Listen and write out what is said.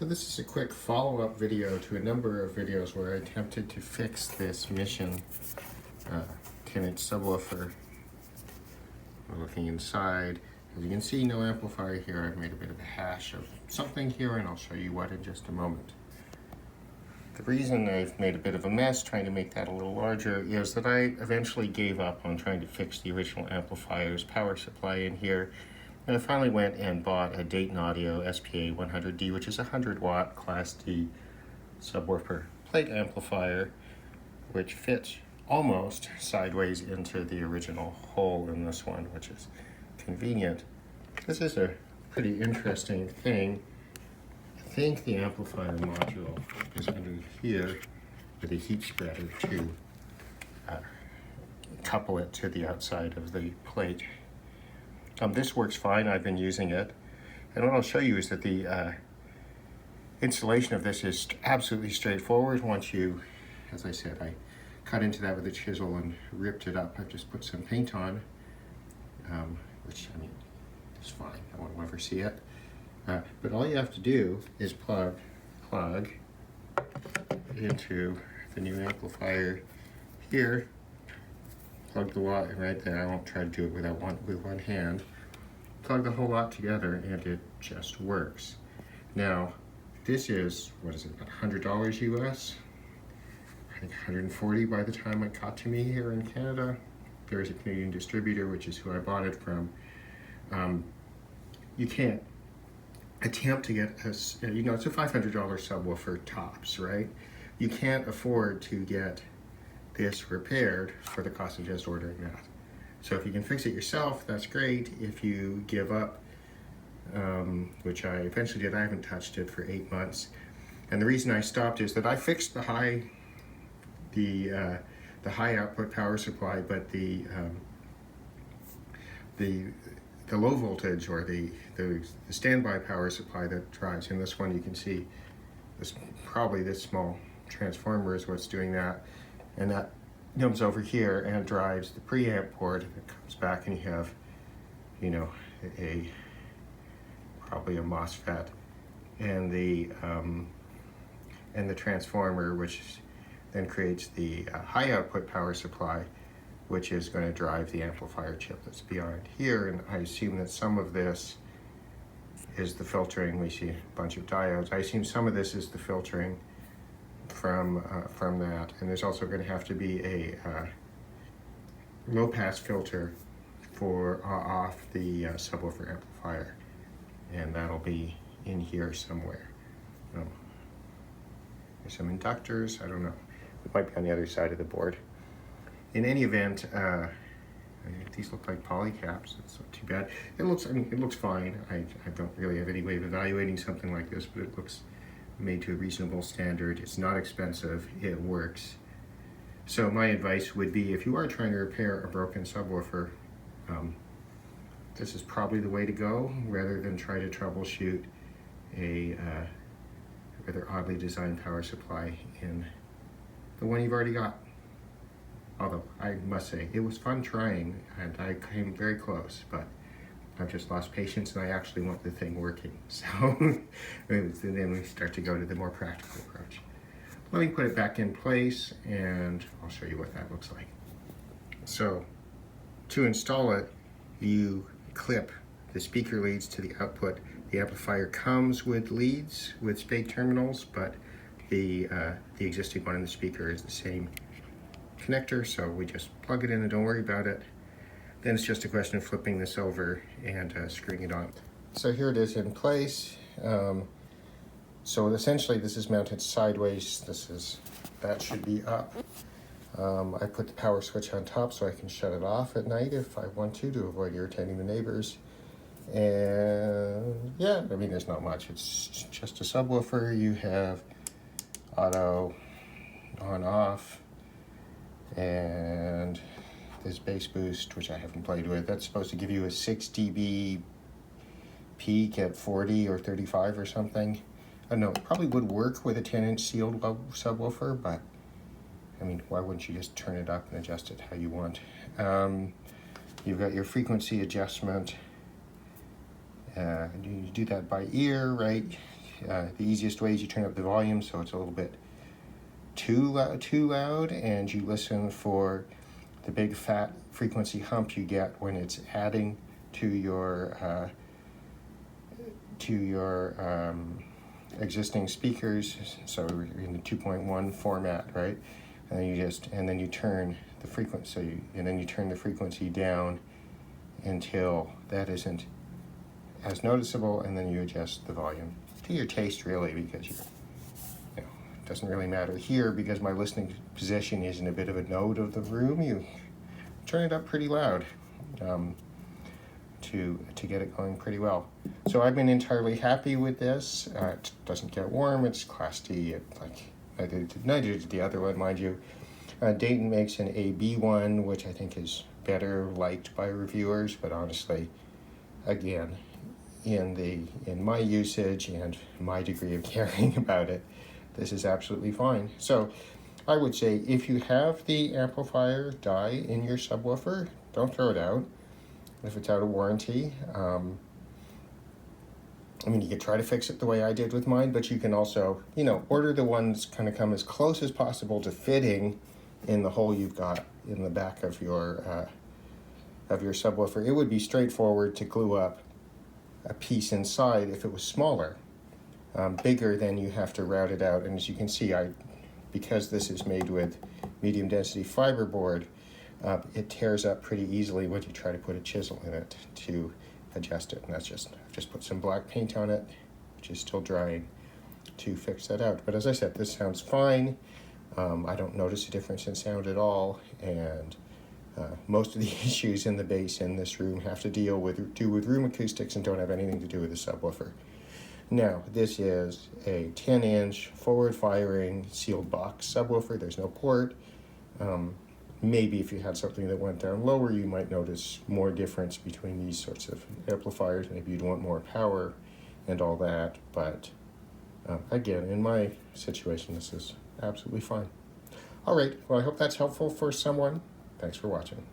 So this is a quick follow-up video to a number of videos where I attempted to fix this Mission 10-inch subwoofer. We're looking inside. As you can see, no amplifier here. I've made a bit of a hash of something here, and I'll show you what in just a moment. The reason I've made a bit of a mess trying to make that a little larger is that I eventually gave up on trying to fix the original amplifier's power supply in here. And I finally went and bought a Dayton Audio SP100D, which is a 100-watt Class D subwoofer plate amplifier, which fits almost sideways into the original hole in this one, which is convenient. This is a pretty interesting thing. I think the amplifier module is under here with a heat spreader to couple it to the outside of the plate. This works fine. I've been using it, and what I'll show you is that the installation of this is absolutely straightforward. Once you, as I said, I cut into that with a chisel and ripped it up. I've just put some paint on, which, I mean, is fine. I won't ever see it. But all you have to do is plug into the new amplifier here. Plug the lot right there. I won't try to do it with one hand. Plug the whole lot together and it just works. Now, this is, what is it, about $100 US? I think 140 by the time it got to me here in Canada. There's a Canadian distributor, which is who I bought it from. You can't attempt to get it's a $500 subwoofer tops, right? You can't afford to get this repaired for the cost of just ordering that. So if you can fix it yourself, that's great. If you give up, which I eventually did, I haven't touched it for 8 months. And the reason I stopped is that I fixed the high output power supply, but the low voltage or the standby power supply that drives in this one, you can see this, probably this small transformer is what's doing that. And that comes over here and drives the preamp port. It comes back and you have, probably a MOSFET and the transformer, which then creates the high output power supply, which is going to drive the amplifier chip that's behind here. And I assume that some of this is the filtering. We see a bunch of diodes. I assume some of this is the filtering from that, and there's also going to have to be a low pass filter for off the subwoofer amplifier, and that'll be in here somewhere. There's some inductors. I don't know. It might be on the other side of the board. In any event, these look like polycaps. It's not too bad. It looks fine. I don't really have any way of evaluating something like this, but it looks made to a reasonable standard. It's not expensive. It works. So my advice would be, if you are trying to repair a broken subwoofer, this is probably the way to go, rather than try to troubleshoot a rather oddly designed power supply in the one you've already got. Although I must say, it was fun trying, and I came very close, but I've just lost patience, and I actually want the thing working. So then we start to go to the more practical approach. Let me put it back in place, and I'll show you what that looks like. So to install it, you clip the speaker leads to the output. The amplifier comes with leads with spade terminals, but the existing one in the speaker is the same connector, so we just plug it in and don't worry about it. Then it's just a question of flipping this over and screwing it on. So here it is in place. So essentially this is mounted sideways. That should be up. I put the power switch on top so I can shut it off at night if I want to avoid irritating the neighbors. And yeah, I mean, there's not much. It's just a subwoofer. You have auto, on, off, and this bass boost, which I haven't played with. That's supposed to give you a 6 dB peak at 40 or 35 or something. I don't know, it probably would work with a 10-inch sealed subwoofer, but I mean, why wouldn't you just turn it up and adjust it how you want? You've got your frequency adjustment. You do that by ear, right? the easiest way is you turn up the volume so it's a little bit too loud, and you listen for the big fat frequency hump you get when it's adding to your existing speakers. So we're in the 2.1 format, right? And then you turn the frequency, and then you turn the frequency down until that isn't as noticeable, and then you adjust the volume to your taste, really, because it doesn't really matter here because my listening position is in a bit of a node of the room. You turn it up pretty loud to get it going pretty well. So I've been entirely happy with this. It doesn't get warm. It's Class D. Neither did the other one, mind you. Dayton makes an AB one, which I think is better liked by reviewers, but honestly, again, in my usage and my degree of caring about it, this is absolutely fine. So I would say if you have the amplifier die in your subwoofer, don't throw it out if it's out of warranty. I mean, you could try to fix it the way I did with mine, but you can also, order the ones kind of come as close as possible to fitting in the hole you've got in the back of your subwoofer. It would be straightforward to glue up a piece inside if it was smaller. Bigger, then you have to route it out, and as you can see, because this is made with medium density fiberboard, it tears up pretty easily when you try to put a chisel in it to adjust it. And I've just put some black paint on it, which is still drying, to fix that out. But as I said, this sounds fine. I don't notice a difference in sound at all, and most of the issues in the bass in this room have to do with room acoustics and don't have anything to do with the subwoofer. Now, this is a 10-inch forward-firing sealed box subwoofer. There's no port. Maybe if you had something that went down lower, you might notice more difference between these sorts of amplifiers. Maybe you'd want more power and all that. But again, in my situation, this is absolutely fine. All right, well, I hope that's helpful for someone. Thanks for watching.